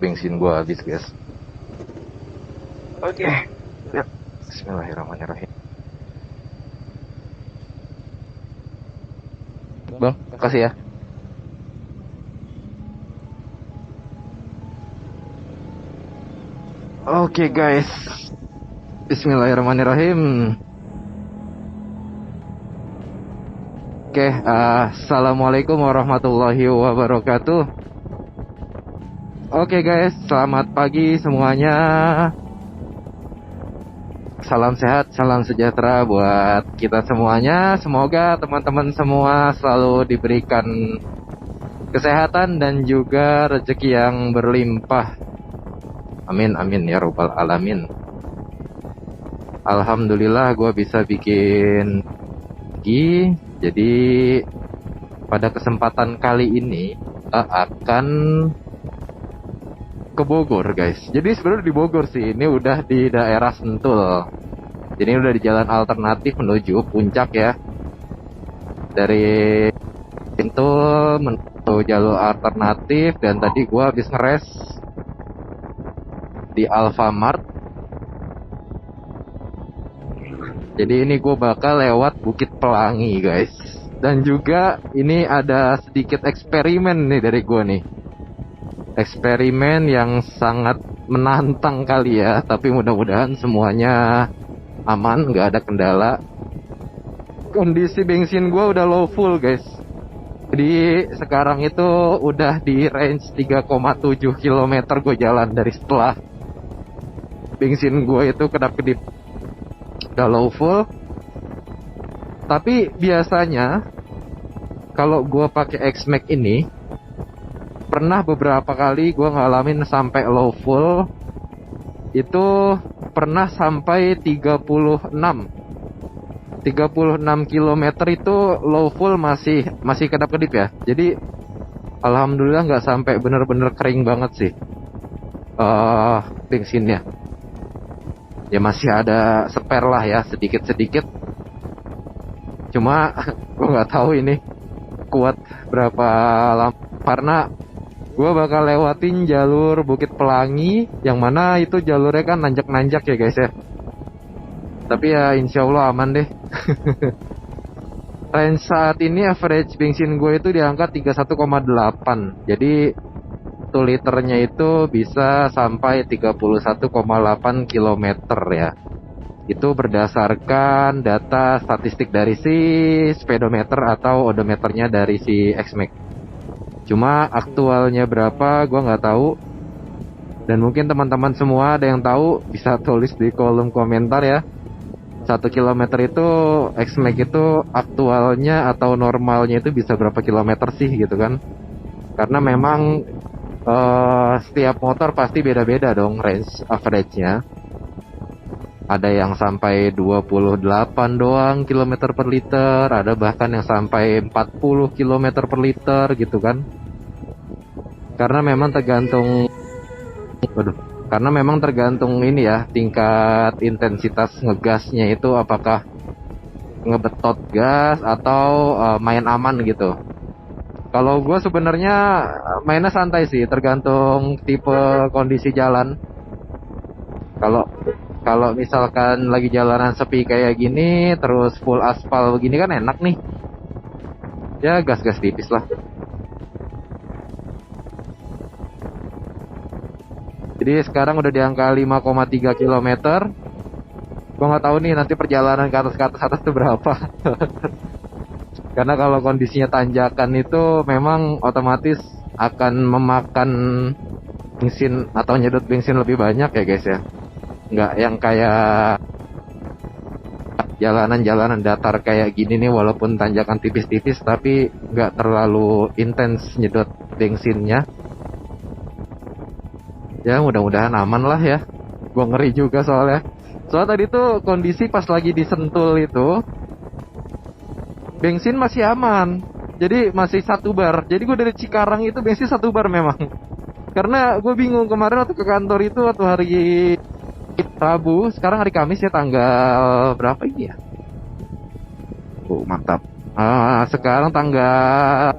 bensin gua habis, guys. Oke. Ya. Bismillahirrahmanirrahim. Bang, kasih ya. Oke, guys. Bismillahirrahmanirrahim. Oke, assalamualaikum warahmatullahi wabarakatuh. Oke, guys, selamat pagi semuanya. Salam sehat, salam sejahtera buat kita semuanya. Semoga teman-teman semua selalu diberikan kesehatan dan juga rezeki yang berlimpah. Amin, amin ya robbal alamin. Alhamdulillah gue bisa bikin lagi. Jadi pada kesempatan kali ini kita akan ke Bogor, guys. Jadi sebenarnya di Bogor sih, ini udah di daerah Sentul. Jadi udah di jalan alternatif menuju puncak ya. Dari Sentul menuju jalur alternatif, dan tadi gua habis ngeres di Alfamart. Jadi ini gue bakal lewat Bukit Pelangi, guys. Dan juga ini ada sedikit eksperimen nih dari gue nih. Eksperimen yang sangat menantang kali ya. Tapi mudah-mudahan semuanya aman, gak ada kendala. Kondisi bensin gue udah low full, guys. Jadi sekarang itu udah di range 3,7 km gue jalan dari setelah bensin gue itu kedap-kedip udah low full. Tapi biasanya kalau gue pakai X-Max ini, pernah beberapa kali gue ngalamin sampai low full itu pernah sampai 36 km itu low full masih kedap-kedip ya. Jadi alhamdulillah nggak sampai bener-bener kering banget sih bensinnya. Ya masih ada spare lah ya, sedikit-sedikit. Cuma gue nggak tahu ini kuat berapa lama, karena gue bakal lewatin jalur Bukit Pelangi, yang mana itu jalurnya kan nanjak-nanjak ya guys ya. Tapi ya insya Allah aman deh. Range saat ini average bensin gue itu di angka 31,8. Jadi 1 liternya itu bisa sampai 31,8 km ya. Itu berdasarkan data statistik dari si speedometer atau odometernya dari si X-Max. Cuma aktualnya berapa gue nggak tahu. Dan mungkin teman-teman semua ada yang tahu bisa tulis di kolom komentar ya. 1 km itu X-Max itu aktualnya atau normalnya itu bisa berapa kilometer sih gitu kan. Karena memang setiap motor pasti beda-beda dong range average-nya. Ada yang sampai 28 doang kilometer per liter, ada bahkan yang sampai 40 kilometer per liter gitu kan. Karena memang tergantung ini ya, tingkat intensitas ngegasnya itu apakah ngebetot gas atau main aman gitu. Kalau gue sebenarnya mainnya santai sih, tergantung tipe kondisi jalan. Kalau misalkan lagi jalanan sepi kayak gini, terus full aspal begini kan enak nih. Ya gas-gas tipis lah. Jadi sekarang udah di angka 5,3 km. Gue nggak tahu nih nanti perjalanan ke atas tuh berapa. Karena kalau kondisinya tanjakan itu memang otomatis akan memakan bensin atau nyedot bensin lebih banyak ya guys ya. Nggak yang kayak jalanan-jalanan datar kayak gini nih, walaupun tanjakan tipis-tipis tapi nggak terlalu intens nyedot bensinnya. Ya mudah-mudahan aman lah ya. Gue ngeri juga soalnya. Soalnya tadi tuh kondisi pas lagi di Sentul itu bensin masih aman, jadi masih 1 bar. Jadi gue dari Cikarang itu bensin 1 bar memang. Karena gue bingung kemarin waktu ke kantor itu waktu hari Rabu, sekarang hari Kamis ya, tanggal berapa ini ya? Mantap. Sekarang tanggal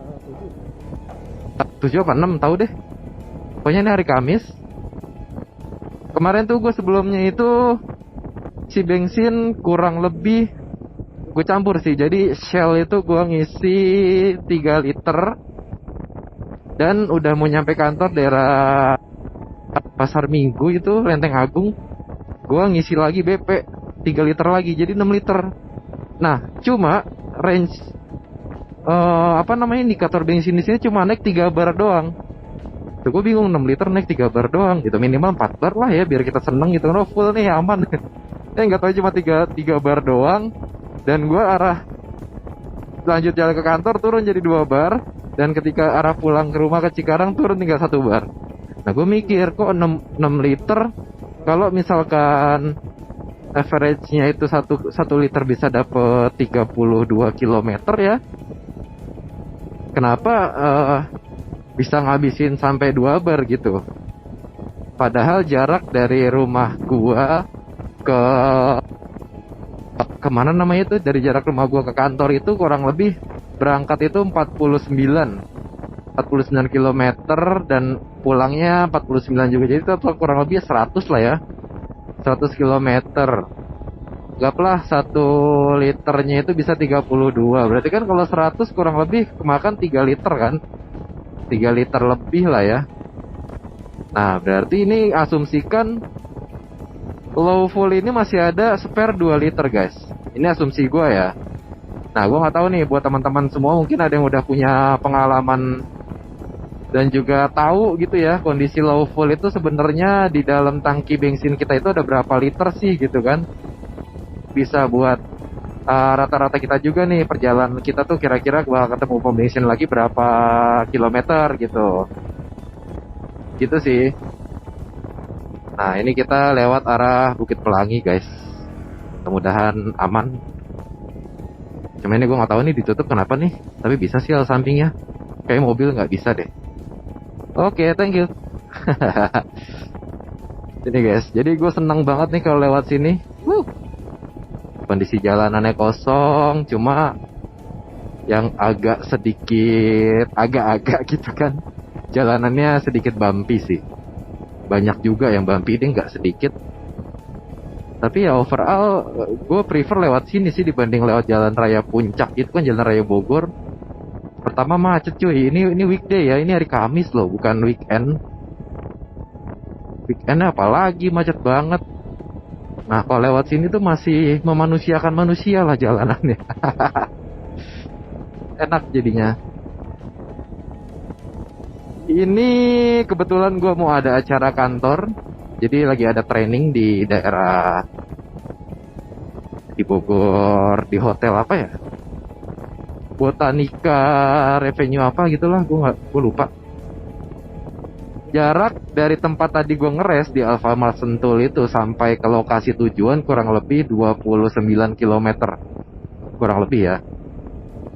7 apa 6 tahu deh. Pokoknya ini hari Kamis. Kemarin tuh gue sebelumnya itu si bensin kurang lebih gue campur sih. Jadi Shell itu gue ngisi 3 liter dan udah mau nyampe kantor daerah Pasar Minggu itu Lenteng Agung. Gue ngisi lagi BP 3 liter lagi, jadi 6 liter. Nah, cuma range indikator bensin di sini cuma naik 3 bar doang. Tuh gue bingung, 6 liter naik 3 bar doang gitu, minimal 4 bar lah ya biar kita seneng gitu. No, full nih aman. Nggak tahu cuma 3 bar doang. Dan gue arah lanjut jalan ke kantor turun jadi 2 bar. Dan ketika arah pulang ke rumah ke Cikarang turun tinggal 1 bar. Nah gue mikir kok 6 liter, kalau misalkan average-nya itu 1 liter bisa dapet 32 kilometer ya, kenapa bisa ngabisin sampai 2 bar gitu. Padahal jarak dari rumah gua ke kemana namanya itu, dari jarak rumah gua ke kantor itu kurang lebih berangkat itu 49 km dan pulangnya 49 juga. Jadi itu kurang lebih 100 lah ya, 100 km. Anggaplah 1 liternya itu bisa 32. Berarti kan kalau 100 kurang lebih kemakan 3 liter kan, 3 liter lebih lah ya. Nah berarti ini asumsikan low full ini masih ada spare 2 liter guys. Ini asumsi gue ya. Nah gue gak tahu nih buat teman-teman semua, mungkin ada yang udah punya pengalaman dan juga tahu gitu ya, kondisi low full itu sebenarnya di dalam tangki bensin kita itu ada berapa liter sih gitu kan. Bisa buat rata-rata kita juga nih, perjalanan kita tuh kira-kira bakal ketemu pom bensin lagi berapa kilometer gitu. Gitu sih. Nah ini kita lewat arah Bukit Pelangi guys. Mudah-mudahan aman. Cuma ini gue gak tahu nih ditutup kenapa nih. Tapi bisa sih al sampingnya. Kayak mobil gak bisa deh. Oke, thank you. Ini guys, jadi gue senang banget nih kalau lewat sini. Kondisi jalanannya kosong, cuma yang agak sedikit, agak-agak gitu kan, jalanannya sedikit bumpy sih. Banyak juga yang bumpy, ini nggak sedikit. Tapi ya overall, gue prefer lewat sini sih dibanding lewat jalan raya Puncak. Itu kan jalan raya Bogor. Pertama macet cuy, ini weekday ya, ini hari Kamis loh, bukan weekend. Weekend apalagi macet banget. Nah kalau lewat sini tuh masih memanusiakan manusia lah jalanannya. Enak jadinya. Ini kebetulan gue mau ada acara kantor. Jadi lagi ada training di daerah di Bogor, di hotel apa ya, Botanica Revenue apa gitulah, gue lupa. Jarak dari tempat tadi gue ngeres di Alfamart Sentul itu sampai ke lokasi tujuan kurang lebih 29 km. Kurang lebih ya,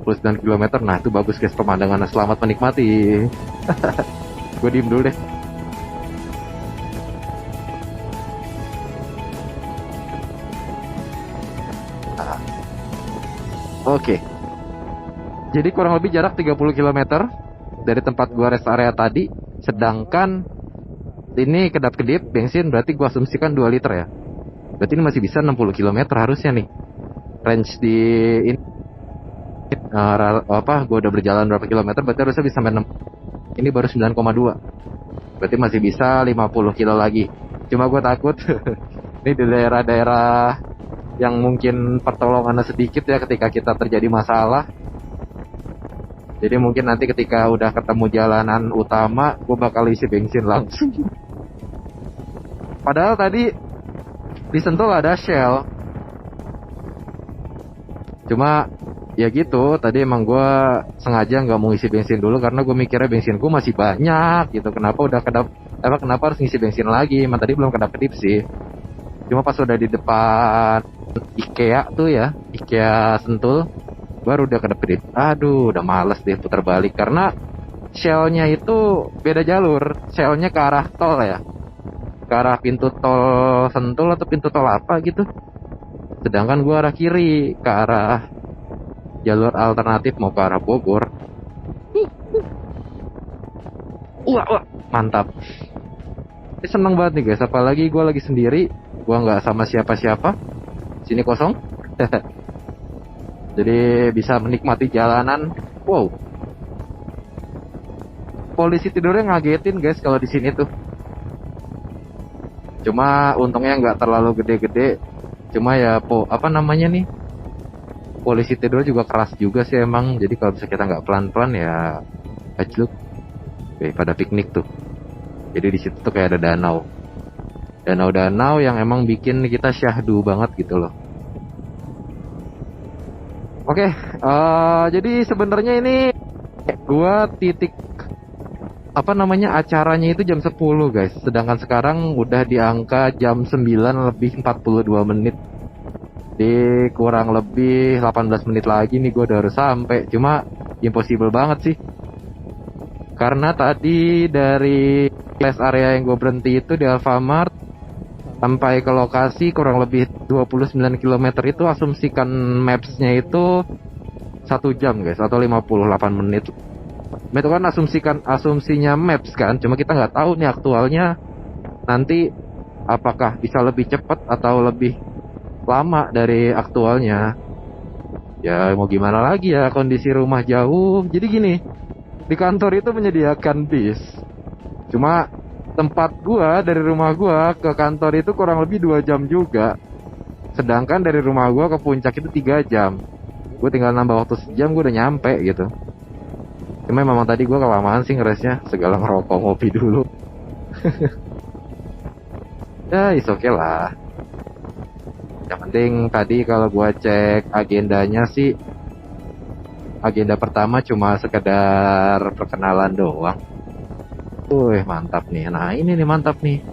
29 km. Nah itu bagus guys pemandangannya, selamat menikmati. Gue diem dulu deh. Oke. Jadi kurang lebih jarak 30 km dari tempat gua rest area tadi. Sedangkan ini kedap-kedip bensin, berarti gua asumsikan 2 liter ya. Berarti ini masih bisa 60 km harusnya nih. Range di ini gua udah berjalan berapa kilometer, berarti harusnya bisa sampai 6. Ini baru 9,2. Berarti masih bisa 50 kilo lagi. Cuma gua takut ini di daerah-daerah yang mungkin pertolongannya sedikit ya ketika kita terjadi masalah. Jadi mungkin nanti ketika udah ketemu jalanan utama, gue bakal isi bensin langsung. Padahal tadi di Sentul ada Shell. Cuma ya gitu, tadi emang gue sengaja nggak mau isi bensin dulu karena gue mikirnya bensin gue masih banyak gitu. Kenapa harus ngisi bensin lagi? Emang tadi belum kedap-kedip sih. Cuma pas udah di depan IKEA tuh ya, IKEA Sentul, baru udah kedap-kedip. Aduh, udah males deh putar balik karena Shell-nya itu beda jalur. Shell-nya ke arah tol ya, ke arah pintu tol Sentul atau pintu tol apa gitu. Sedangkan gue arah kiri, ke arah jalur alternatif mau ke arah Bogor. Wah, mantap. Ini seneng banget nih guys, apalagi gue lagi sendiri, gue nggak sama siapa-siapa, sini kosong. Jadi bisa menikmati jalanan. Wow, polisi tidurnya ngagetin guys kalau di sini tuh. Cuma untungnya nggak terlalu gede-gede. Cuma ya apa namanya nih? Polisi tidur juga keras juga sih emang. Jadi kalau bisa kita nggak pelan-pelan ya ajluk. Pada piknik tuh. Jadi di situ tuh kayak ada danau. Danau-danau yang emang bikin kita syahdu banget gitu loh. Oke, jadi sebenarnya ini gua titik apa namanya acaranya itu jam 10 guys. Sedangkan sekarang udah di angka jam 9 lebih 42 menit. Di kurang lebih 18 menit lagi nih gue udah harus sampai. Cuma impossible banget sih. Karena tadi dari rest area yang gue berhenti itu di Alfamart sampai ke lokasi kurang lebih 29 km itu asumsikan maps-nya itu 1 jam guys atau 58 menit. Itu kan asumsinya maps kan, cuma kita nggak tahu nih aktualnya nanti apakah bisa lebih cepat atau lebih lama dari aktualnya. Ya mau gimana lagi ya, kondisi rumah jauh. Jadi gini, di kantor itu menyediakan bis. Cuma tempat gua dari rumah gua ke kantor itu kurang lebih 2 jam juga. Sedangkan dari rumah gua ke puncak itu 3 jam. Gue tinggal nambah waktu sejam gue udah nyampe gitu. Cuma memang tadi gue kelamaan sih ngeresnya, segala ngerokok ngopi dulu. Ya is oke lah. Yang penting tadi kalau gue cek agendanya sih, agenda pertama cuma sekedar perkenalan doang. Wih mantap nih, nah ini nih mantap nih.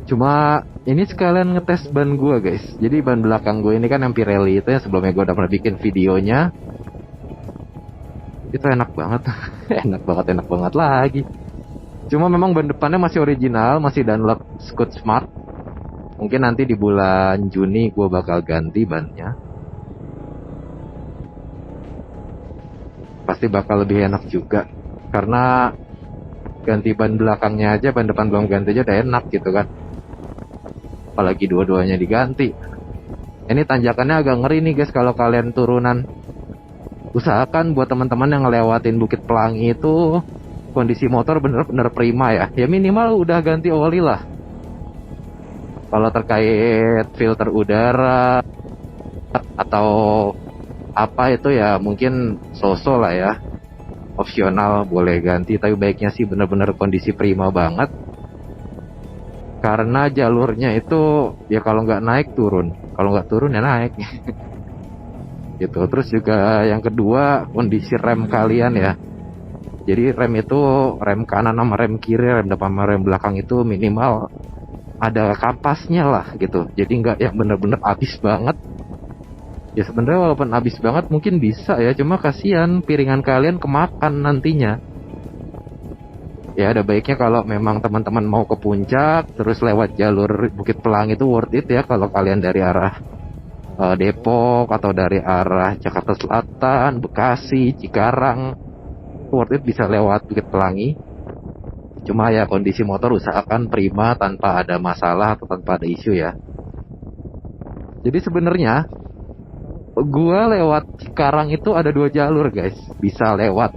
Cuma ini sekalian ngetes ban gue guys. Jadi ban belakang gue ini kan yang Pirelli itu, yang sebelumnya gue udah pernah bikin videonya. Itu enak banget. enak banget lagi. Cuma memang ban depannya masih original, masih Dunlop Scoot Smart. Mungkin nanti di bulan Juni gue bakal ganti bannya. Pasti bakal lebih enak juga. Karena ganti ban belakangnya aja, ban depan belum ganti aja udah enak gitu kan. Apalagi dua-duanya diganti. Ini tanjakannya agak ngeri nih guys kalau kalian turunan. Usahakan buat teman-teman yang ngelewatin Bukit Pelangi itu kondisi motor bener-bener prima ya. Ya minimal udah ganti oli lah. Kalau terkait filter udara atau apa itu ya mungkin so-so lah ya. Opsional boleh ganti, tapi baiknya sih bener-bener kondisi prima banget. Karena jalurnya itu ya kalau nggak naik turun, kalau nggak turun ya naik. Gitu. Terus juga yang kedua kondisi rem kalian ya. Jadi rem itu rem kanan sama rem kiri, rem depan sama rem belakang itu minimal ada kapasnya lah gitu. Jadi nggak yang bener-bener habis banget. Ya sebenarnya walaupun habis banget mungkin bisa ya, cuma kasihan piringan kalian kemakan nantinya. Ya ada baiknya kalau memang teman-teman mau ke puncak terus lewat jalur Bukit Pelangi itu worth it ya kalau kalian dari arah Depok atau dari arah Jakarta Selatan, Bekasi, Cikarang, worth it bisa lewat Bukit Pelangi. Cuma ya kondisi motor usahakan prima tanpa ada masalah atau tanpa ada isu ya. Jadi sebenarnya gua lewat Cikarang itu ada 2 jalur guys. Bisa lewat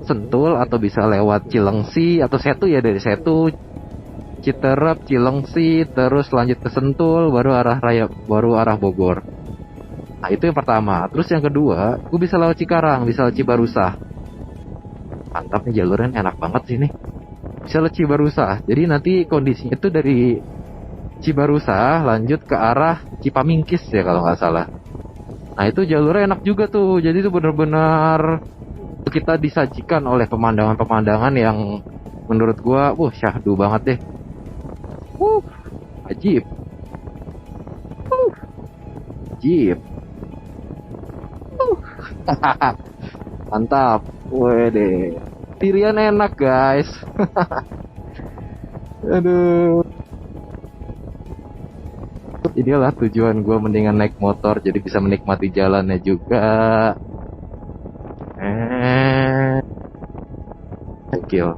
Sentul atau bisa lewat Cilengsi atau Setu ya, dari Setu Citerep, Cilengsi, terus lanjut ke Sentul, baru arah Bogor. Nah itu yang pertama. Terus yang kedua, gue bisa lewat Cikarang, bisa lewat Cibarusah. Mantap nih jalurnya, enak banget sih nih. Bisa lewat Cibarusah. Jadi nanti kondisinya itu dari Cibarusah lanjut ke arah Cipamingkis ya kalau nggak salah. Nah itu jalurnya enak juga tuh. Jadi itu benar-benar kita disajikan oleh pemandangan-pemandangan yang menurut gue, syahdu banget deh. Ajib. Ajib. Mantap. Wede. Tirian enak guys. Aduh. Inilah tujuan gue mendingan naik motor, jadi bisa menikmati jalannya juga. Gokil.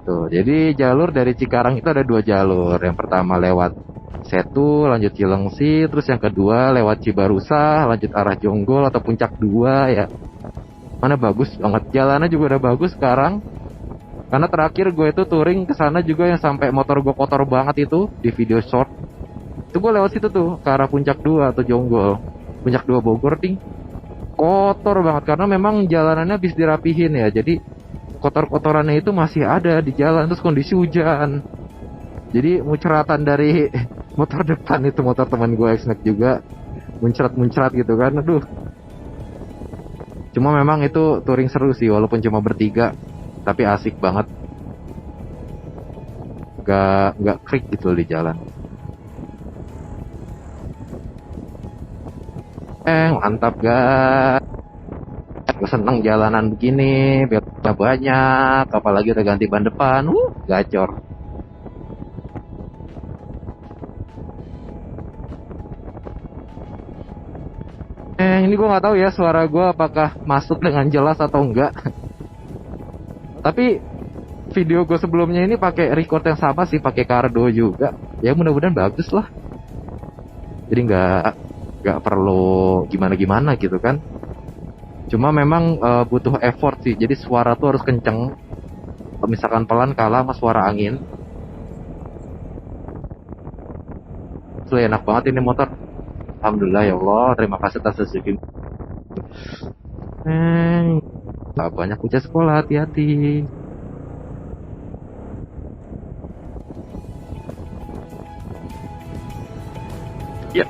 Tuh, jadi jalur dari Cikarang itu ada dua jalur. Yang pertama lewat Setu, lanjut Cilengsi, terus yang kedua lewat Cibarusah, lanjut arah Jonggol atau Puncak 2 ya. Mana bagus banget, jalannya juga udah bagus sekarang. Karena terakhir gue itu touring ke sana juga yang sampai motor gue kotor banget itu di video short. Itu gue lewat situ tuh ke arah Puncak 2 atau Jonggol. Puncak 2 Bogor ting. Kotor banget karena memang jalanannya habis dirapihin ya. Jadi kotor-kotorannya itu masih ada di jalan, terus kondisi hujan. Jadi muceratan dari motor depan itu, motor teman gue X-Max juga muncrat-muncrat gitu kan. Aduh. Cuma memang itu touring seru sih walaupun cuma bertiga, tapi asik banget. Gak krik gitu di jalan. Mantap guys. Gue seneng jalanan begini, beloknya banyak, apalagi udah ganti ban depan, gacor. Ini gue nggak tahu ya suara gue apakah masuk dengan jelas atau enggak. Tapi video gue sebelumnya ini pakai record yang sama sih, pakai Cardo juga. Ya mudah-mudahan bagus lah. Jadi nggak perlu gimana-gimana gitu kan. Cuma memang butuh effort sih. Jadi suara tuh harus kenceng. Misalkan pelan kalah sama suara angin. Tuh enak banget ini motor. Alhamdulillah ya Allah. Terima kasih atas rezeki. Banyak bocah sekolah, hati-hati. Ya.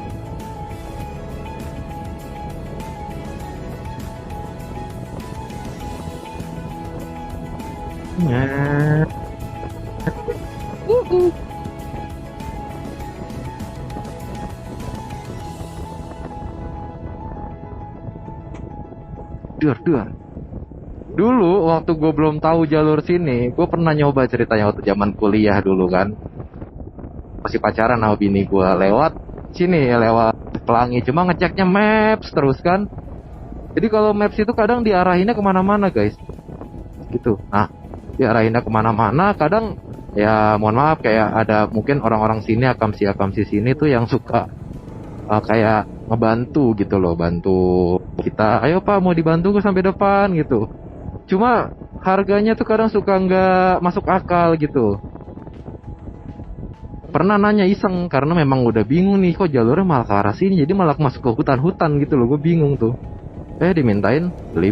Nah. Dur. Dulu waktu gue belum tahu jalur sini, gue pernah nyoba ceritanya waktu zaman kuliah dulu kan. Masih pacaran sama bini gue, lewat sini ya, lewat Pelangi. Cuma ngeceknya maps terus kan. Jadi kalau maps itu kadang diarahinnya kemana-mana guys. Gitu. Nah, diarahinnya kemana-mana. Kadang ya mohon maaf kayak ada mungkin orang-orang sini akamsi sini tuh yang suka kayak ngebantu gitu loh, bantu kita. Ayo pak mau dibantu gue sampai depan gitu. Cuma harganya tuh kadang suka nggak masuk akal gitu. Pernah nanya iseng karena memang udah bingung nih kok jalurnya malah ke arah sini, jadi malah masuk ke hutan-hutan gitu loh. Gue bingung tuh. Dimintain 50.000.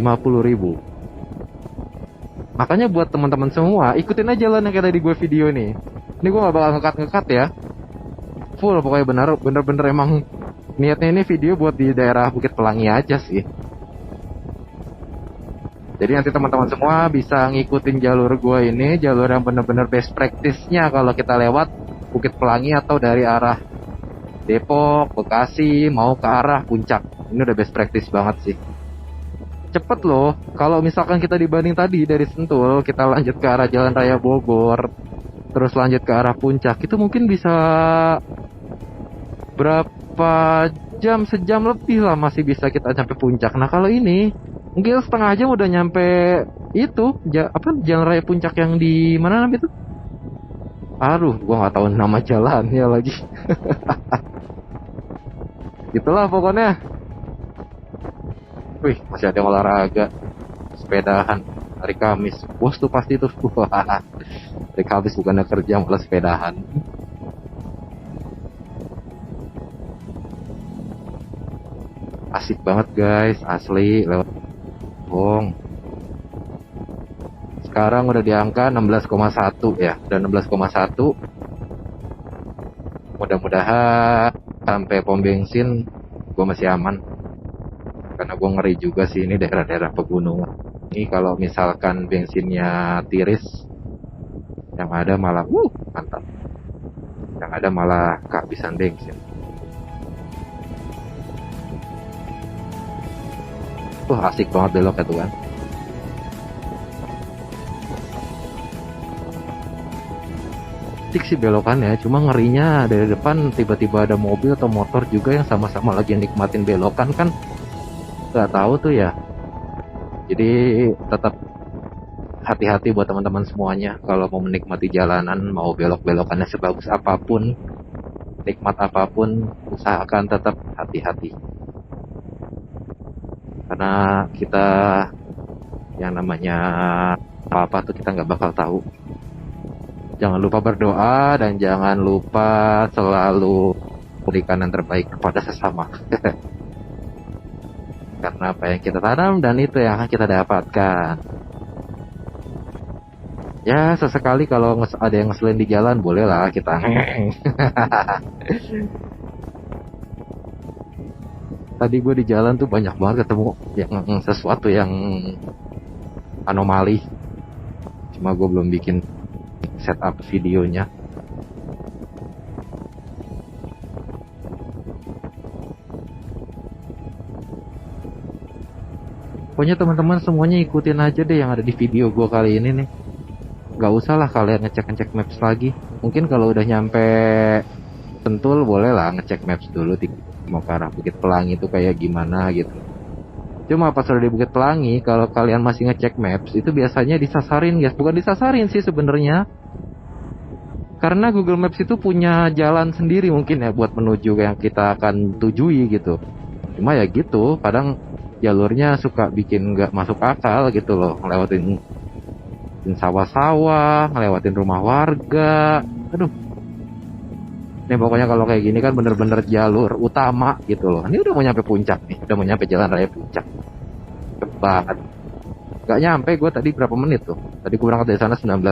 Makanya buat teman-teman semua ikutin aja jalan yang kayak tadi gue video nih. Ini gue nggak bakal ngekat ya. Full pokoknya bener-bener emang niatnya ini video buat di daerah Bukit Pelangi aja sih. Jadi nanti teman-teman semua bisa ngikutin jalur gue ini, jalur yang bener-bener best practice-nya kalau kita lewat Bukit Pelangi atau dari arah Depok, Bekasi mau ke arah Puncak. Ini udah best practice banget sih. Cepet loh. Kalau misalkan kita dibanding tadi dari Sentul, kita lanjut ke arah Jalan Raya Bogor, terus lanjut ke arah Puncak, itu mungkin bisa berapa jam, sejam lebih lah masih bisa kita sampai Puncak. Nah kalau ini mungkin setengah jam udah nyampe itu Jalan Raya Puncak yang di mana namanya itu? Aduh, gua nggak tahu nama jalannya lagi. Itulah pokoknya. Wih, masih ada olahraga, sepedahan hari Kamis. Bos tuh pasti tuh. Hari Kamis bukannya kerja malah sepedahan. Asik banget guys, asli lewat Bong. Sekarang udah di angka 16,1 ya, udah 16,1. Mudah-mudahan sampai pom bensin gue masih aman. Karena gue ngeri juga sih ini daerah-daerah pegunungan. Ini kalau misalkan bensinnya tiris, yang ada malah mantap. Yang ada malah kehabisan bensin. Asik banget belok itu kan. Asik sih belokannya, cuma ngerinya dari depan tiba-tiba ada mobil atau motor juga yang sama-sama lagi nikmatin belokan kan, nggak tahu tuh ya. Jadi tetap hati-hati buat teman-teman semuanya kalau mau menikmati jalanan, mau belok-belokannya sebagus apapun, nikmat apapun, usahakan tetap hati-hati. Karena kita yang namanya apa-apa tuh kita nggak bakal tahu. Jangan lupa berdoa dan jangan lupa selalu berikan yang terbaik kepada sesama. Karena apa yang kita tanam dan itu yang akan kita dapatkan. Ya sesekali kalau ada yang ngeselin di jalan bolehlah kita. Tadi gue di jalan tuh banyak banget ketemu yang sesuatu yang anomali. Cuma gue belum bikin setup videonya. Pokoknya teman-teman semuanya ikutin aja deh yang ada di video gue kali ini nih. Gak usah lah kalian ngecek maps lagi. Mungkin kalau udah nyampe Sentul boleh lah ngecek maps dulu mau ke arah Bukit Pelangi itu kayak gimana gitu. Cuma pas udah di Bukit Pelangi, kalau kalian masih ngecek maps itu biasanya disasarin guys. Bukan disasarin sih sebenarnya, karena Google Maps itu punya jalan sendiri mungkin ya buat menuju yang kita akan tujui gitu. Cuma ya gitu, kadang jalurnya suka bikin nggak masuk akal gitu loh, ngelewatin sawah-sawah, ngelewatin rumah warga. Aduh, ini pokoknya kalau kayak gini kan bener-bener jalur utama gitu loh. Ini udah mau nyampe puncak nih, udah mau nyampe jalan raya puncak. Cepat. Gak nyampe gue tadi berapa menit tuh? Tadi gue berangkat dari sana 9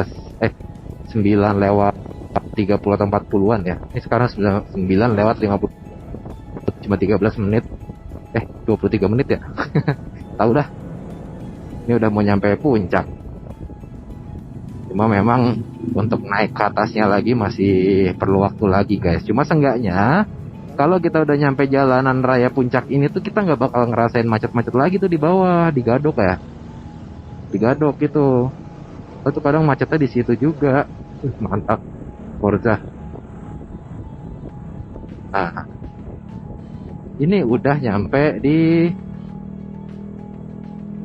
lewat 30 atau 40-an ya. Ini sekarang 9 lewat 50. Cuma 13 menit. 23 menit ya. Tahu dah. Ini udah mau nyampe puncak. Cuma memang untuk naik ke atasnya lagi masih perlu waktu lagi guys. Cuma seenggaknya kalau kita udah nyampe jalanan raya puncak ini tuh kita nggak bakal ngerasain macet-macet lagi tuh di bawah, di Gadok ya. Di Gadok gitu. Itu kadang macetnya di situ juga. Mantap. Forza. Nah, ini udah nyampe di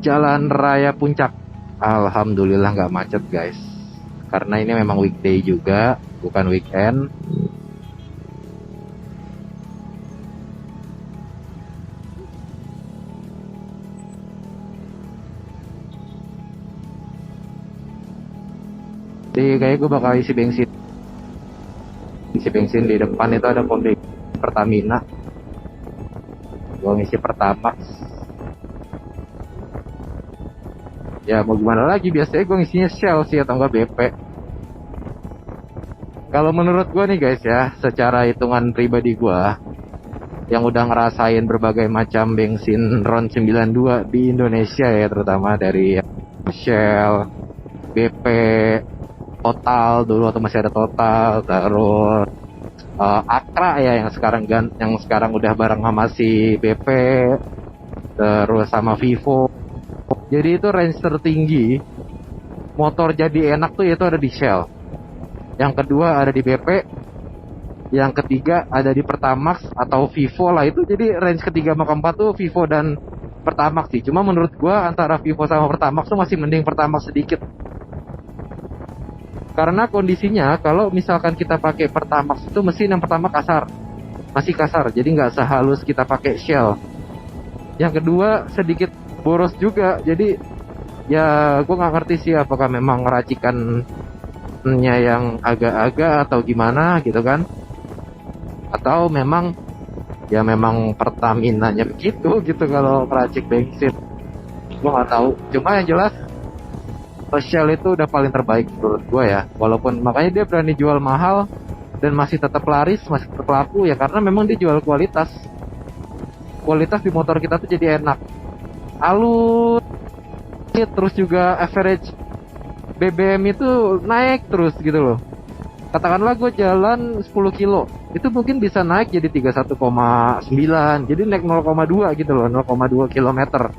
Jalan Raya Puncak. Alhamdulillah nggak macet guys. Karena ini memang weekday juga, bukan weekend. Jadi kayak gue bakal isi bensin. Isi bensin di depan itu ada pom Pertamina. Gue ngisi Pertamax. Ya mau gimana lagi, biasanya gue ngisinya Shell sih atau enggak BP. Kalau menurut gue nih guys ya, secara hitungan pribadi gue yang udah ngerasain berbagai macam bensin RON 92 di Indonesia ya, terutama dari Shell, BP, Total dulu atau masih ada Total, terus Akra ya yang sekarang udah bareng sama si BP, terus sama Vivo. Jadi itu range tertinggi motor jadi enak tuh itu ada di Shell. Yang kedua ada di BP. Yang ketiga ada di Pertamax atau Vivo lah itu. Jadi range ketiga sama keempat tuh Vivo dan Pertamax sih. Cuma menurut gua antara Vivo sama Pertamax tuh masih mending Pertamax sedikit. Karena kondisinya kalau misalkan kita pakai Pertamax itu mesin yang pertama kasar. Masih kasar, jadi nggak sehalus kita pakai Shell. Yang kedua sedikit boros juga, jadi ya gue nggak ngerti sih apakah memang racikannya yang agak-agak atau gimana gitu kan, atau memang Pertamina-nya begitu gitu kalau ngeracik bensin. Gue nggak tahu, cuma yang jelas Shell itu udah paling terbaik menurut gue ya, walaupun makanya dia berani jual mahal dan masih tetap laris, masih tetap laku ya, karena memang dia jual kualitas di motor kita tuh jadi enak, halus, terus juga average BBM itu naik terus gitu loh. Katakanlah gue jalan 10 kilo itu mungkin bisa naik jadi 31,9, jadi naik 0,2 gitu loh, 0,2 kilometer.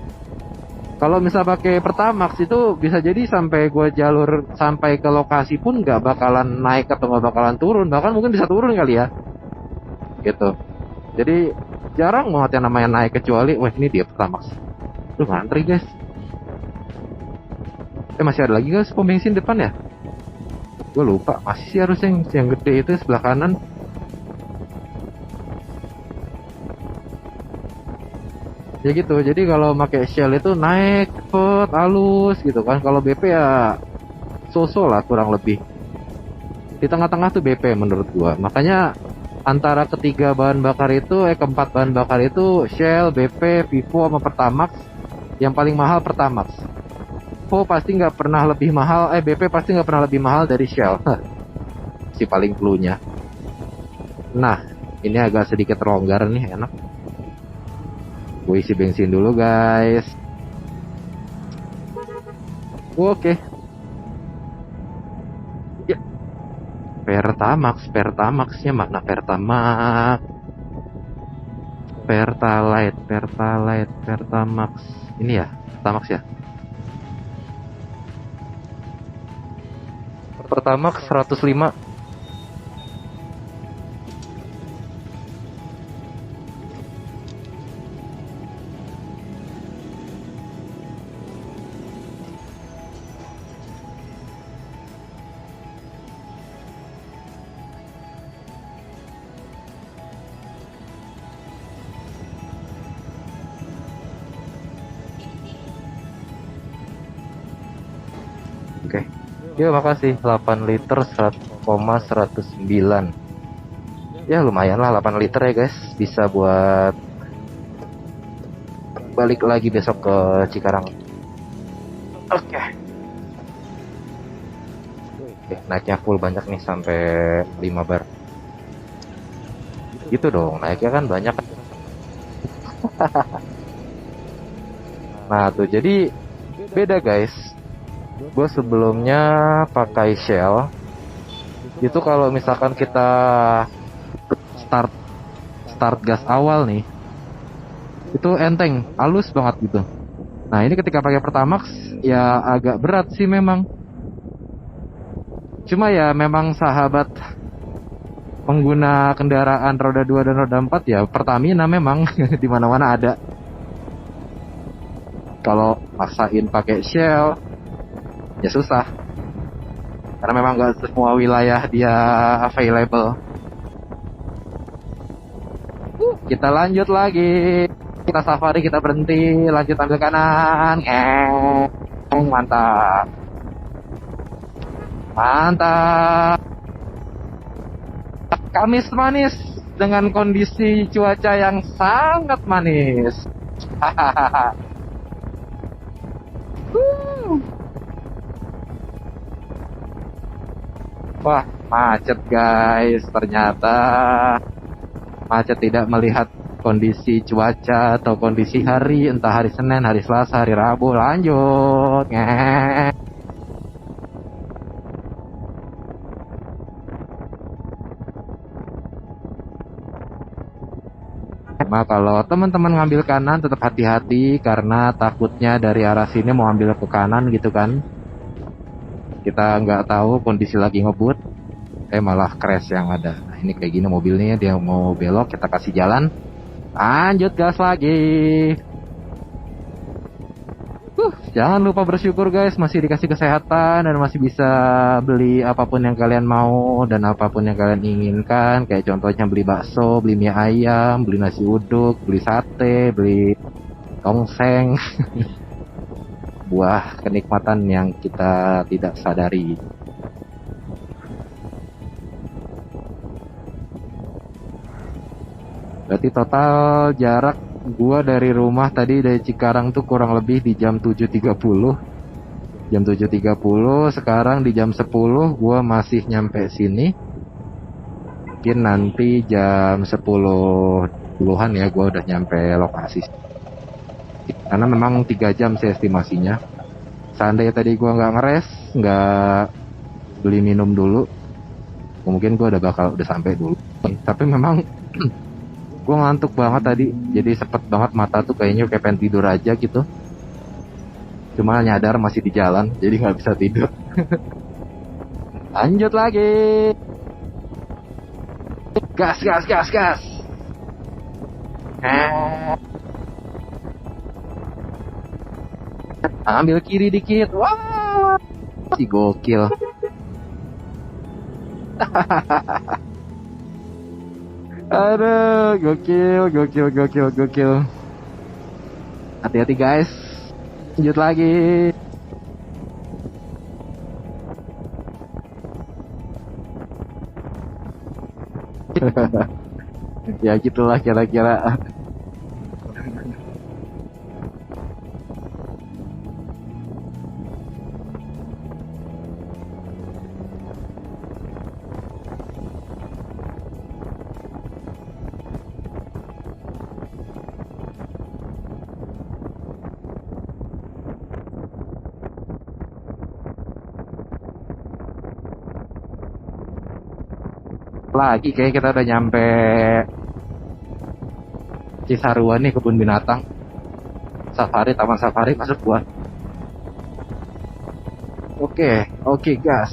Kalau misal pakai Pertamax itu bisa jadi sampai gue jalur sampai ke lokasi pun nggak bakalan naik atau nggak bakalan turun, bahkan mungkin bisa turun kali ya gitu. Jadi jarang banget yang namanya naik, kecuali wah ini dia Pertamax. Lu ngantri guys. Masih ada lagi guys pom bensin depan ya? Gue lupa. Masih sih harusnya yang gede itu sebelah kanan. Ya gitu. Jadi kalau pakai Shell itu naik cepet, halus gitu kan. Kalau BP ya so-so lah kurang lebih. Di tengah-tengah tuh BP menurut gua. Makanya antara ketiga bahan bakar itu, keempat bahan bakar itu Shell, BP, Vivo sama Pertamax. Yang paling mahal Pertamax. Vivo pasti nggak pernah lebih mahal. BP pasti nggak pernah lebih mahal dari Shell. Si paling cluenya. Nah, ini agak sedikit longgar nih, enak. Gue isi bensin dulu guys. Oke. Ya, Pertamaxnya mana Pertamax? Pertamax. Ini ya, Pertamax ya. Pertamax 105. Oke. Ya makasih 8 liter 100,109. Ya lumayan lah 8 liter ya guys. Bisa buat balik lagi besok ke Cikarang. Oke. Naiknya full banyak nih sampai 5 bar. Gitu dong, naiknya kan banyak. Nah tuh jadi beda guys. Gue sebelumnya pakai Shell. Itu kalau misalkan kita start gas awal nih, itu enteng, halus banget gitu. Nah ini ketika pakai Pertamax ya agak berat sih memang. Cuma ya memang sahabat pengguna kendaraan roda 2 dan roda 4 ya Pertamina memang di mana-mana ada. Kalau maksain pakai Shell ya susah. Karena memang gak semua wilayah dia available. Kita lanjut lagi. Kita safari, kita berhenti, lanjut ambil kanan. Mantap. Mantap. Kamis manis dengan kondisi cuaca yang sangat manis. Wah, macet guys. Ternyata macet tidak melihat kondisi cuaca atau kondisi hari, entah hari Senin, hari Selasa, hari Rabu. Lanjut. Nah, kalau teman-teman ngambil kanan tetap hati-hati karena takutnya dari arah sini mau ambil ke kanan gitu kan. Kita nggak tahu kondisi lagi ngebut, malah crash yang ada. Nah, ini kayak gini mobilnya, dia mau belok, kita kasih jalan, lanjut gas lagi. Jangan lupa bersyukur guys, masih dikasih kesehatan dan masih bisa beli apapun yang kalian mau dan apapun yang kalian inginkan. Kayak contohnya beli bakso, beli mie ayam, beli nasi uduk, beli sate, beli tongseng. Buah kenikmatan yang kita tidak sadari. Berarti total jarak gua dari rumah tadi dari Cikarang tuh kurang lebih di jam 7.30. Jam 7.30, sekarang di jam 10 gua masih nyampe sini. Mungkin nanti jam 10.10-an ya gua udah nyampe lokasi. Karena memang 3 jam sih estimasinya. Seandainya tadi gua nggak ngeres, nggak beli minum dulu, mungkin gua udah sampai dulu. Tapi memang gue ngantuk banget tadi, jadi sepet banget mata tuh kayaknya kayak pengen tidur aja gitu. Cuma nyadar masih di jalan, jadi nggak bisa tidur. Lanjut lagi. Gas. Ambil kiri dikit. Wah, Si gokil. Aduh, gokil. Hati-hati guys. Lanjut lagi. Ya gitulah kira-kira. Lagi kayak kita udah nyampe Cisarua nih, kebun binatang. Safari, taman safari maksud gua. Oke, gas.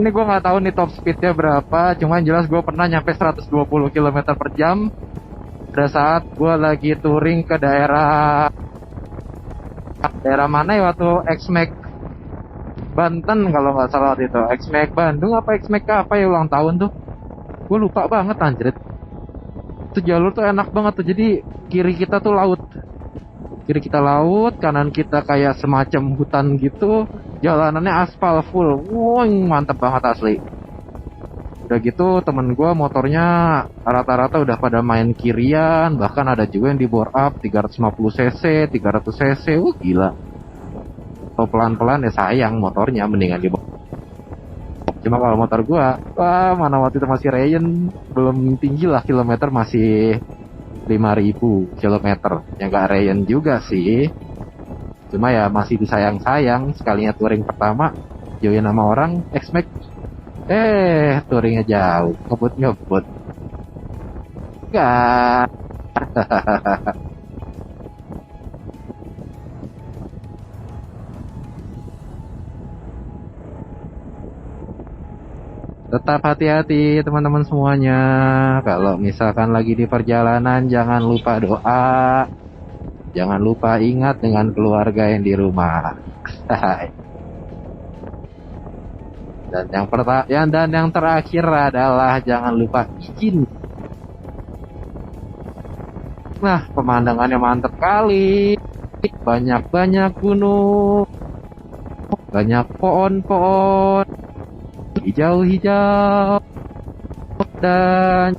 Ini gue nggak tahu nih top speednya berapa, cuman jelas gue pernah nyampe 120 km per jam pada saat gue lagi touring ke daerah mana ya, waktu X-Max Banten kalau nggak salah waktu itu. X-Max Bandung apa X-Max apa ya, ulang tahun tuh, gue lupa banget anjrit. Itu jalur tuh enak banget tuh, jadi kiri kita tuh laut, kanan kita kayak semacam hutan gitu, jalanannya aspal full. Wah, mantep banget asli. Udah gitu temen gue motornya rata-rata udah pada main kirian, bahkan ada juga yang di bore up 350 cc, 300 cc. Gila. Kalau pelan-pelan ya sayang motornya, mendingan di bawah. Cuma kalau motor gue, wah mana waktu itu masih Rayon, belum tinggi lah kilometer, masih 5.000 kilometer. Ya nggak Rayon juga sih, cuma ya masih disayang-sayang. Sekalinya touring pertama join sama orang X-Max, touringnya jauh, ngebut nggak. Tetap hati-hati teman-teman semuanya. Kalau misalkan lagi di perjalanan, jangan lupa doa, jangan lupa ingat dengan keluarga yang di rumah. Dan yang terakhir adalah jangan lupa izin. Nah, pemandangannya mantap kali. Banyak gunung, banyak pohon-pohon hijau-hijau, dan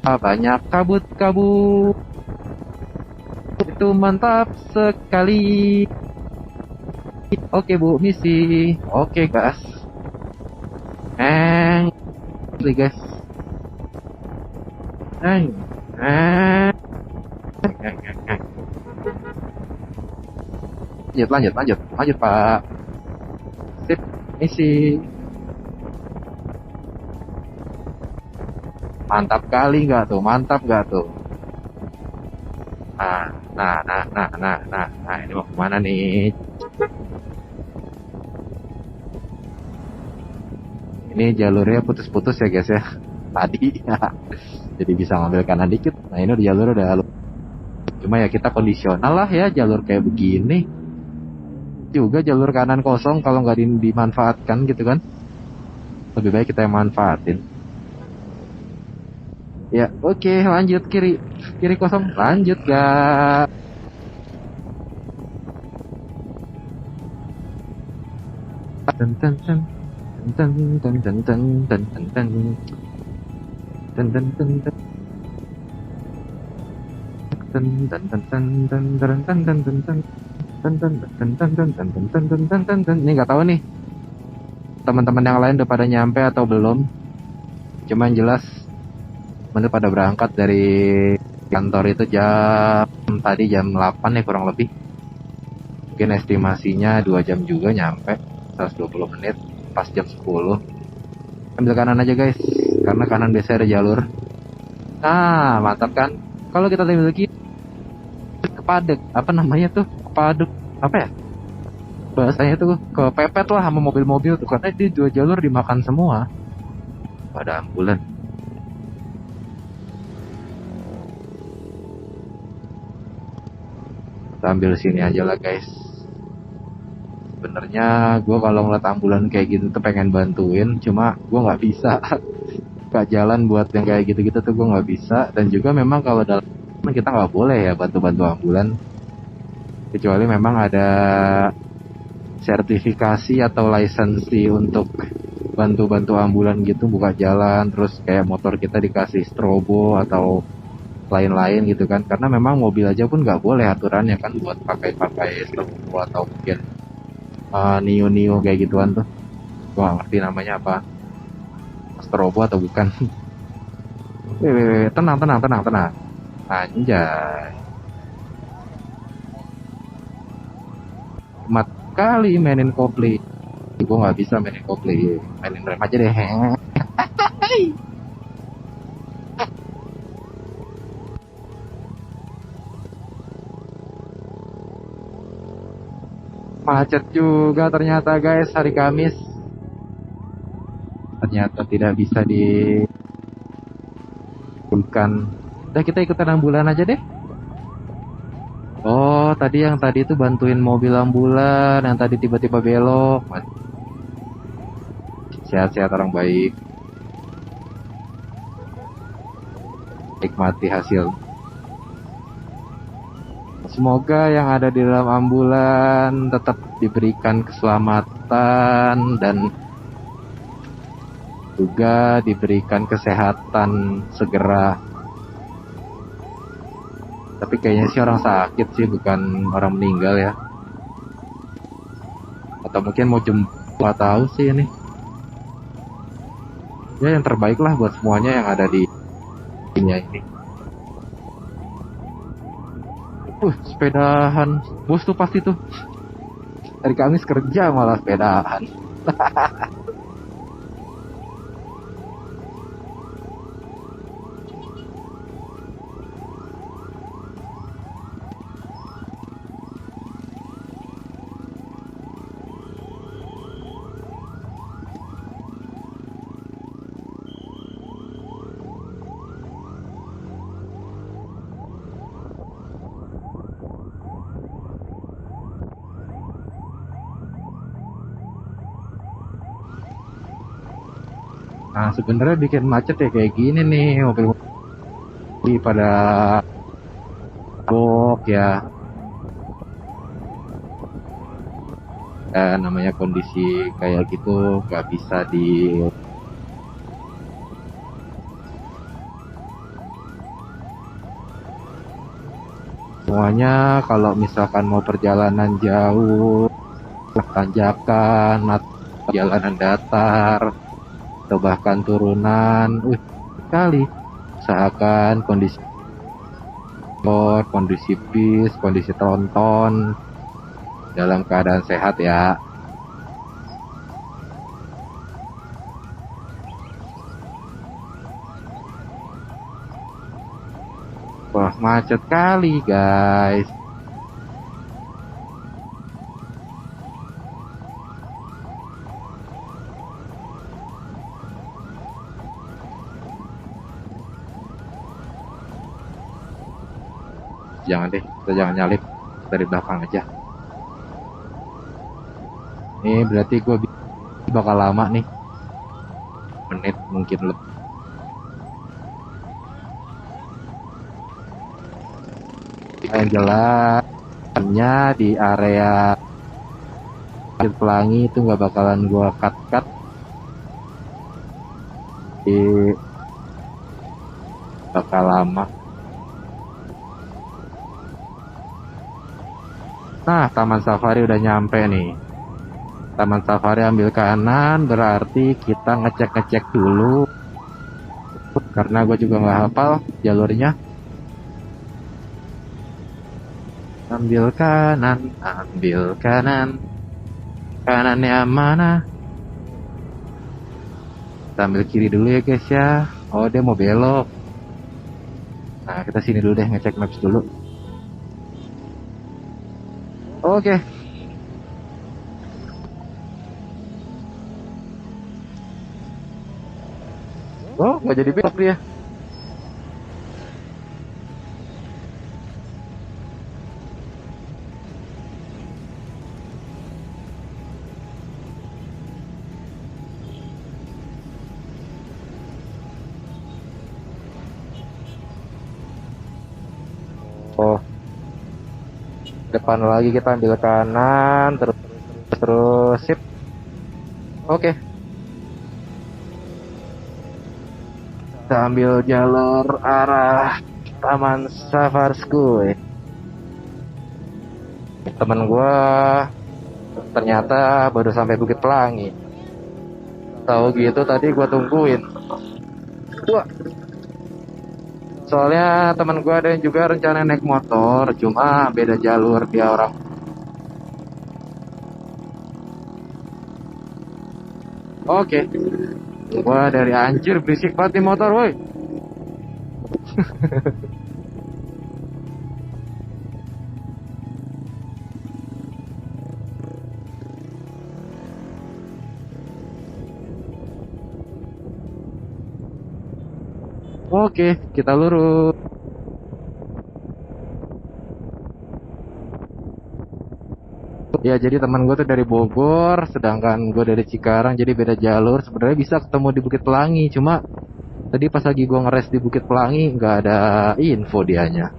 banyak kabut-kabut. Itu mantap sekali. Oke Bu Misi, oke gas. Guys. Lanjut Pak. Sip, misi. Mantap kali nggak tuh? Nah, ini mau kemana nih? Ini jalurnya putus-putus ya guys ya. Tadi jadi bisa ngambil kanan dikit. Nah ini jalur udah, cuma ya kita kondisional lah ya jalur kayak begini. Juga jalur kanan kosong kalau nggak dimanfaatkan gitu kan. Lebih baik kita yang manfaatin. Ya oke, lanjut kiri kosong, lanjut gak? Ini nggak tahu nih teman-teman yang lain udah pada nyampe atau belum. Cuman jelas mana pada berangkat dari kantor itu jam 8 ya kurang lebih. Mungkin estimasinya 2 jam juga nyampe, 120 menit pas jam 10. Ambil kanan aja guys, karena kanan biasanya ada jalur. Nah, mantap kan? Kalau kita ambil kiri, kepadek, apa namanya tuh? Kepadek, apa ya? Bahasanya tuh kepepet lah sama mobil-mobil tuh, karena di 2 jalur dimakan semua. Pada ambulan. Kita ambil sini aja lah guys. Sebenarnya gue kalau ngeliat ambulan kayak gitu tuh pengen bantuin, cuma gue nggak bisa. Gak jalan buat yang kayak gitu-gitu tuh gue nggak bisa. Dan juga memang kalau dalam kita nggak boleh ya bantu-bantu ambulan, kecuali memang ada sertifikasi atau lisensi untuk bantu-bantu ambulan gitu, buka jalan, terus kayak motor kita dikasih strobo atau lain-lain gitu kan. Karena memang mobil aja pun nggak boleh aturannya kan buat pakai strobo atau mungkin nio kayak gituan tuh. Gue gak ngerti namanya apa, strobo atau bukan. Tenang. Anjay. Mat kali mainin kopli. Gue nggak bisa mainin kopli, mainin rem aja deh. Macet juga ternyata guys hari Kamis. Ternyata tidak bisa bukan. Udah kita ikutan ambulan aja deh. Oh, yang tadi itu bantuin mobil ambulan yang tadi tiba-tiba belok. Sehat-sehat orang baik. Nikmati hasil. Semoga yang ada di dalam ambulan tetap diberikan keselamatan dan juga diberikan kesehatan segera. Tapi kayaknya sih orang sakit sih, bukan orang meninggal ya. Atau mungkin mau jemput, gak tahu sih ini. Ya yang terbaik lah buat semuanya yang ada di ini. Sepedahan. Bos tuh pasti tuh. Hari Kamis kerja malah sepedahan. Nah sebenarnya bikin macet ya kayak gini nih, mobil pada bok ya. Namanya kondisi kayak gitu nggak bisa semuanya. Kalau misalkan mau perjalanan jauh, tanjakan, jalanan datar, atau bahkan turunan, sekali usahakan kondisi bis, kondisi tronton dalam keadaan sehat ya. Wah macet kali guys. Jangan deh, kita jangan nyalip dari belakang aja. Ini berarti gue bakal lama nih, menit mungkin lebih. Yang jelasnya di area Pelangi itu nggak bakalan gue cut bakal lama. Nah, Taman Safari udah nyampe nih. Taman Safari ambil kanan, berarti kita ngecek dulu. Karena gue juga nggak hafal jalurnya. Ambil kanan, ambil kanan. Kanannya mana? Kita ambil kiri dulu ya guys ya. Oh, dia mau belok. Nah, kita sini dulu deh, ngecek maps dulu. Oke. Oh, nggak jadi belok dia. Oh, depan lagi kita ambil kanan, terus sip. Oke. Kita ambil jalur arah Taman Safari School. Temen gua ternyata baru sampai Bukit Pelangi. Tahu gitu tadi gua tungguin. Wah. Soalnya teman gua ada yang juga rencana naik motor, cuma beda jalur, dia orang. Oke. Gua dari anjir berisik banget di motor, woi. Oke, kita lurus. Ya, jadi teman gue tuh dari Bogor, sedangkan gue dari Cikarang, jadi beda jalur. Sebenarnya bisa ketemu di Bukit Pelangi, cuma tadi pas lagi gue ngeres di Bukit Pelangi, nggak ada info dianya.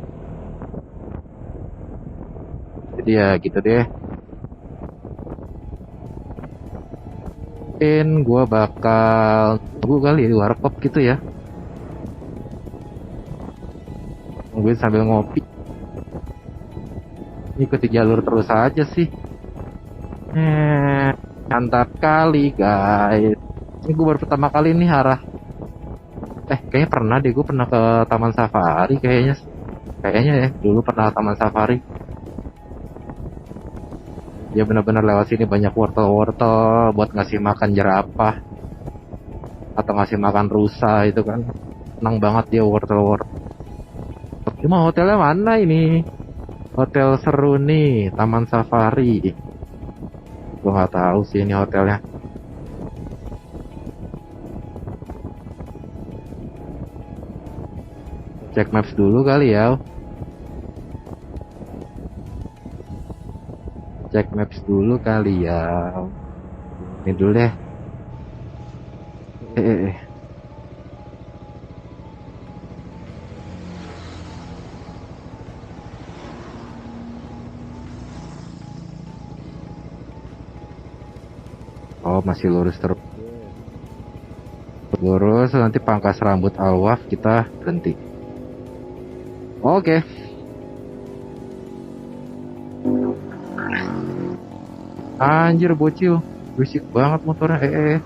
Jadi ya gitu deh. Mungkin gue bakal tunggu kali di warkop gitu ya. Nungguin sambil ngopi. Ikuti jalur terus aja sih. Mantap kali guys. Ini gue baru pertama kali nih arah. Kayaknya pernah deh, gue pernah ke Taman Safari kayaknya. Kayaknya ya, dulu pernah ke Taman Safari. Ya benar-benar lewat sini banyak wortel-wortel buat ngasih makan jerapah. Atau ngasih makan rusa itu kan. Senang banget dia wortel-wortel. Cuma hotelnya mana ini? Hotel seru nih, Taman Safari. Gue nggak tahu sih ini hotelnya. Cek maps dulu kali ya. Cek maps dulu kali ya. Ini dulu deh. Oh, masih lurus terus. Lurus, nanti pangkas rambut Alwaf kita berhenti. Oke. Anjir bocil, berisik banget motornya.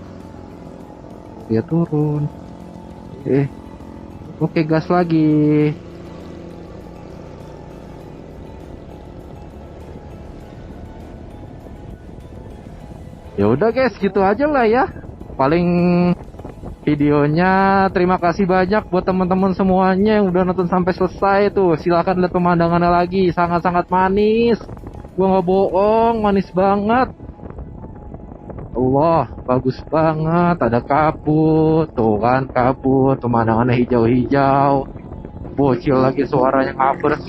Dia turun. Oke, gas lagi. Ya udah guys, gitu aja lah ya. Paling videonya, terima kasih banyak buat teman-teman semuanya yang udah nonton sampai selesai tuh. Silahkan lihat pemandangannya lagi, sangat-sangat manis. Gua nggak bohong, manis banget. Allah, bagus banget. Ada kabut, tuh kan kabut, pemandangannya hijau-hijau. Bocil lagi suaranya ngabers.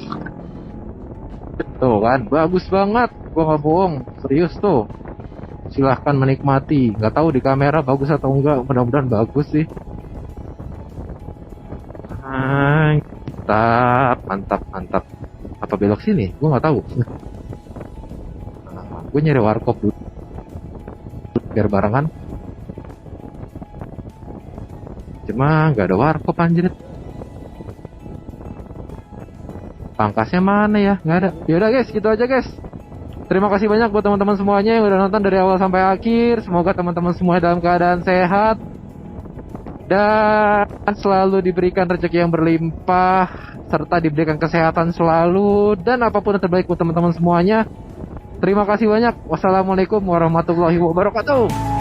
Tuh kan, bagus banget. Gua nggak bohong, serius tuh. Silahkan menikmati. Nggak tahu di kamera bagus atau enggak, mudah-mudahan bagus sih. Mantap, mantap, mantap. Apa belok sini? Gue nggak tahu. Gue nyari warkop dulu biar barengan. Cuma nggak ada warkop anjir. Pangkasnya mana ya? Nggak ada. Yaudah guys, gitu aja guys. Terima kasih banyak buat teman-teman semuanya yang udah nonton dari awal sampai akhir. Semoga teman-teman semua dalam keadaan sehat. dan selalu diberikan rezeki yang berlimpah serta diberikan kesehatan selalu dan apapun yang terbaik buat teman-teman semuanya. Terima kasih banyak. Wassalamualaikum warahmatullahi wabarakatuh.